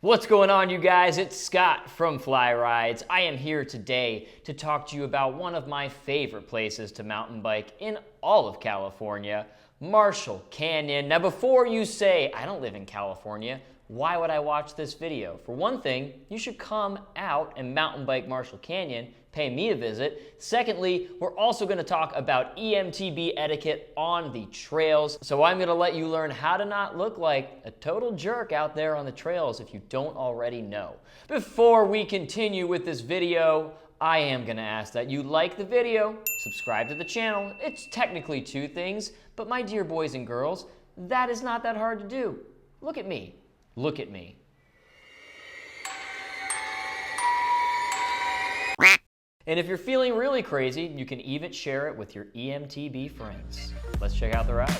What's going on, you guys? It's Scott from Fly Rides. I am here today to talk to you about one of my favorite places to mountain bike in all of California, Marshall Canyon. Now, before you say, I don't live in California, why would I watch this video? For one thing, you should come out and mountain bike Marshall Canyon, pay me a visit. Secondly, we're also going to talk about eMTB etiquette on the trails. So I'm going to let you learn how to not look like a total jerk out there on the trails if you don't already know. Before we continue with this video, I am going to ask that you like the video, subscribe to the channel. It's technically two things, but my dear boys and girls, that is not that hard to do. Look at me. Look at me. And if you're feeling really crazy, you can even share it with your eMTB friends. Let's check out the ride.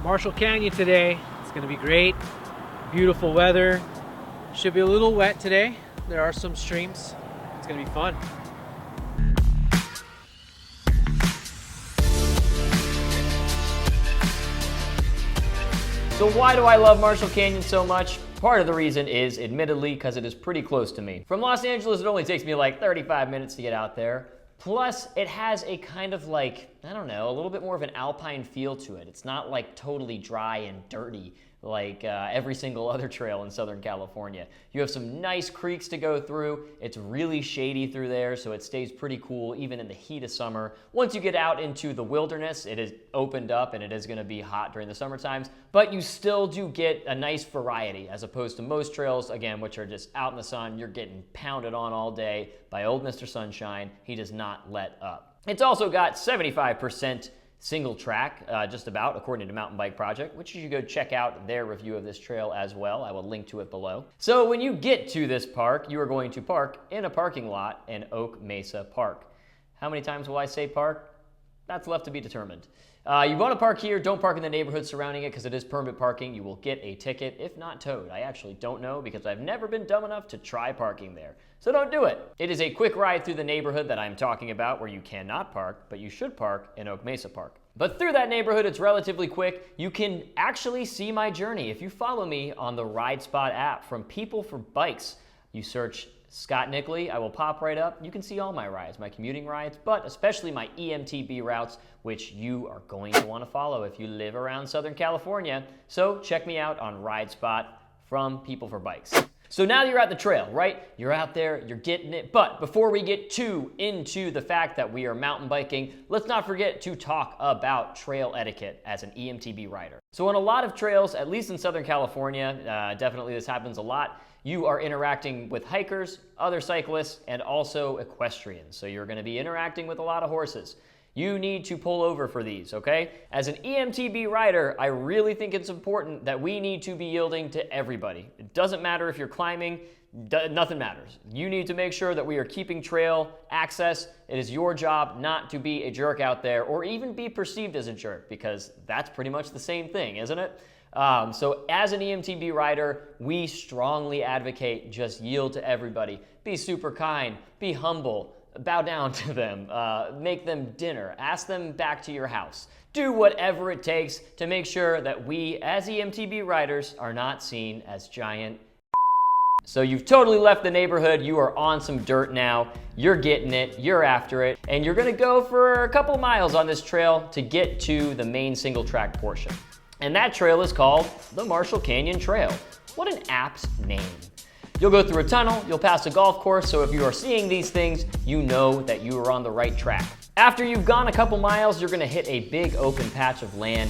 Marshall Canyon today. It's going to be great. Beautiful weather. Should be a little wet today. There are some streams. It's going to be fun. So why do I love Marshall Canyon so much? Part of the reason is, admittedly, because it is pretty close to me. From Los Angeles, it only takes me like 35 minutes to get out there. Plus, it has a kind of like, I don't know, a little bit more of an alpine feel to it. It's not like totally dry and dirty like every single other trail in Southern California. You have some nice creeks to go through. It's really shady through there, so it stays pretty cool even in the heat of summer. Once you get out into the wilderness, it is opened up and it is gonna be hot during the summer times, but you still do get a nice variety as opposed to most trails, again, which are just out in the sun. You're getting pounded on all day by old Mr. Sunshine. He does not let up. It's also got 75% single track, just about, according to Mountain Bike Project, which you should go check out their review of this trail as well. I will link to it below. So when you get to this park, you are going to park in a parking lot in Oak Mesa Park. How many times will I say park? That's left to be determined. You want to park here, don't park in the neighborhood surrounding it because it is permit parking. You will get a ticket, if not towed. I actually don't know because I've never been dumb enough to try parking there. So don't do it. It is a quick ride through the neighborhood that I'm talking about where you cannot park, but you should park in Oak Mesa Park. But through that neighborhood, it's relatively quick. You can actually see my journey if you follow me on the Ride Spot app from People for Bikes. You search Scott Nickley, I will pop right up. You can see all my rides, my commuting rides, but especially my eMTB routes, which you are going to want to follow if you live around Southern California. So check me out on Ride Spot from People for Bikes. So now you're at the trail, right? You're out there, you're getting it. But before we get too into the fact that we are mountain biking, let's not forget to talk about trail etiquette as an eMTB rider. So on a lot of trails, at least in Southern California, definitely this happens a lot, you are interacting with hikers, other cyclists, and also equestrians. So you're gonna be interacting with a lot of horses. You need to pull over for these, okay? As an eMTB rider, I really think it's important that we need to be yielding to everybody. It doesn't matter if you're climbing, nothing matters. You need to make sure that we are keeping trail access. It is your job not to be a jerk out there or even be perceived as a jerk because that's pretty much the same thing, isn't it? So as an eMTB rider, we strongly advocate just yield to everybody. Be super kind, be humble, bow down to them, make them dinner, ask them back to your house. Do whatever it takes to make sure that we, as eMTB riders, are not seen as giant. So you've totally left the neighborhood, you are on some dirt now, you're getting it, you're after it, and you're gonna go for a couple miles on this trail to get to the main single track portion. And that trail is called the Marshall Canyon Trail. What an apt name. You'll go through a tunnel, you'll pass a golf course, so if you are seeing these things, you know that you are on the right track. After you've gone a couple miles, you're gonna hit a big open patch of land.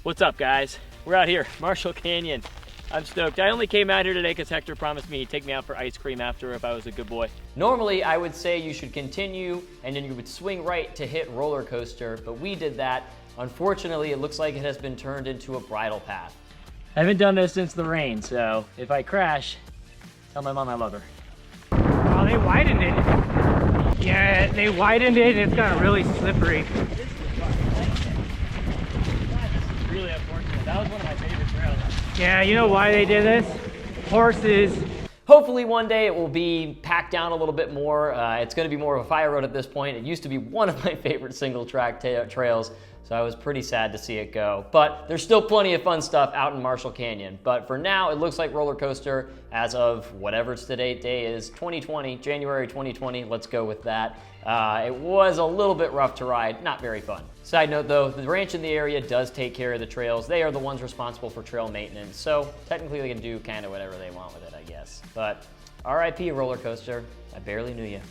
What's up, guys? We're out here, Marshall Canyon. I'm stoked. I only came out here today because Hector promised me he'd take me out for ice cream after if I was a good boy. Normally, I would say you should continue and then you would swing right to hit roller coaster, but we did that. Unfortunately, it looks like it has been turned into a bridle path. I haven't done this since the rain, so if I crash, tell my mom I love her. Oh, they widened it. Yeah, they widened it and it's gotten really slippery. This is really unfortunate. That was one of my favorite trails. Yeah, you know why they did this? Horses Hopefully one day it will be packed down a little bit more. It's going to be more of a fire road at this point. It used to be one of my favorite single track trails, so I was pretty sad to see it go. But there's still plenty of fun stuff out in Marshall Canyon. But for now, it looks like roller coaster as of whatever today's day is, 2020, January 2020. Let's go with that. It was a little bit rough to ride, not very fun. Side note though, the ranch in the area does take care of the trails. They are the ones responsible for trail maintenance, so technically they can do kind of whatever they want with it, I guess. But RIP roller coaster, I barely knew you.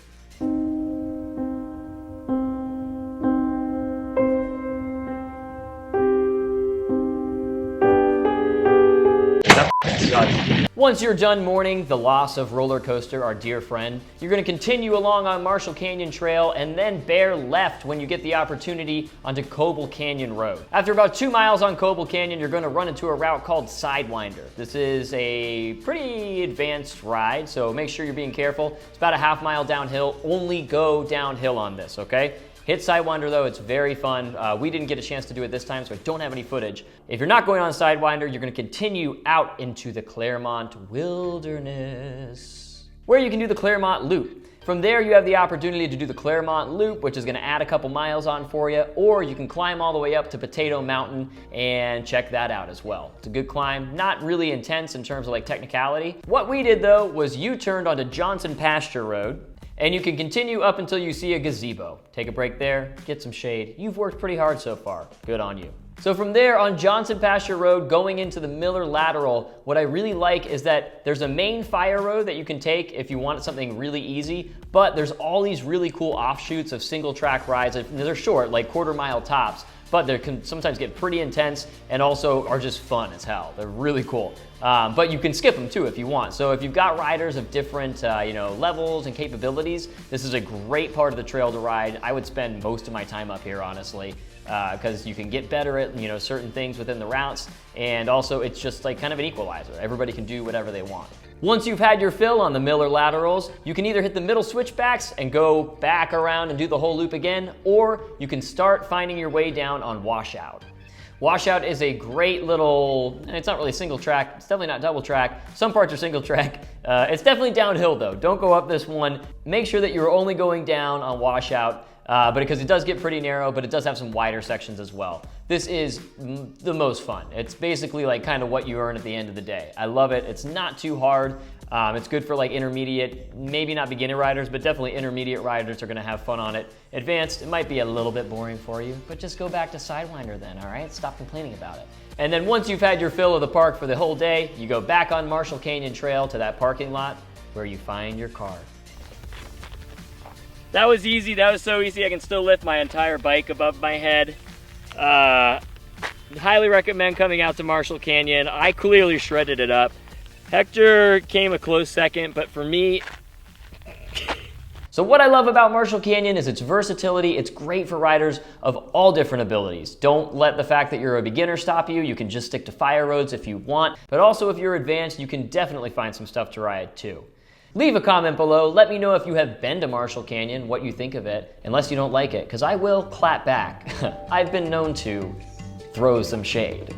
Once you're done mourning the loss of roller coaster, our dear friend, you're going to continue along on Marshall Canyon Trail and then bear left when you get the opportunity onto Coble Canyon Road. After about 2 miles on Coble Canyon, you're going to run into a route called Sidewinder. This is a pretty advanced ride, so make sure you're being careful. It's about a half-mile downhill. Only go downhill on this, okay? Hit Sidewinder though, it's very fun. We didn't get a chance to do it this time, so I don't have any footage. If you're not going on Sidewinder, you're gonna continue out into the Claremont Wilderness, where you can do the Claremont Loop. From there, you have the opportunity to do the Claremont Loop, which is gonna add a couple miles on for you, or you can climb all the way up to Potato Mountain and check that out as well. It's a good climb, not really intense in terms of like technicality. What we did though was U-turned onto Johnson Pasture Road, and you can continue up until you see a gazebo. Take a break there, get some shade. You've worked pretty hard so far. Good on you. So from there on Johnson Pasture Road going into the Miller Lateral, what I really like is that there's a main fire road that you can take if you want something really easy, but there's all these really cool offshoots of single track rides. They're short, like quarter-mile tops, but they can sometimes get pretty intense and also are just fun as hell. They're really cool. But you can skip them too if you want. So if you've got riders of different levels and capabilities, this is a great part of the trail to ride. I would spend most of my time up here, honestly, because you can get better at certain things within the routes, and also it's just like kind of an equalizer. Everybody can do whatever they want. Once you've had your fill on the Miller Laterals, you can either hit the middle switchbacks and go back around and do the whole loop again, or you can start finding your way down on Washout. Washout is a great little, it's not really single track, it's definitely not double track. Some parts are single track. It's definitely downhill though. Don't go up this one. Make sure that you're only going down on Washout, because it does get pretty narrow, but it does have some wider sections as well. This is the most fun. It's basically like kind of what you earn at the end of the day. I love it. It's not too hard. It's good for like intermediate, maybe not beginner riders, but definitely intermediate riders are gonna have fun on it. Advanced, it might be a little bit boring for you, but just go back to Sidewinder then, all right? Stop complaining about it. And then once you've had your fill of the park for the whole day, you go back on Marshall Canyon Trail to that parking lot where you find your car. That was easy. That was so easy. I can still lift my entire bike above my head. Highly recommend coming out to Marshall Canyon. I clearly shredded it up. Hector came a close second, but for me... So what I love about Marshall Canyon is its versatility. It's great for riders of all different abilities. Don't let the fact that you're a beginner stop you. You can just stick to fire roads if you want, but also if you're advanced, you can definitely find some stuff to ride too. Leave a comment below. Let me know if you have been to Marshall Canyon, what you think of it, unless you don't like it, because I will clap back. I've been known to throw some shade.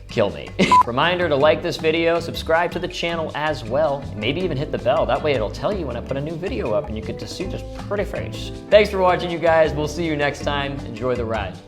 Kill me. Reminder to like this video, subscribe to the channel as well, and maybe even hit the bell. That way it'll tell you when I put a new video up and you get to see this pretty face. Thanks for watching, you guys. We'll see you next time. Enjoy the ride.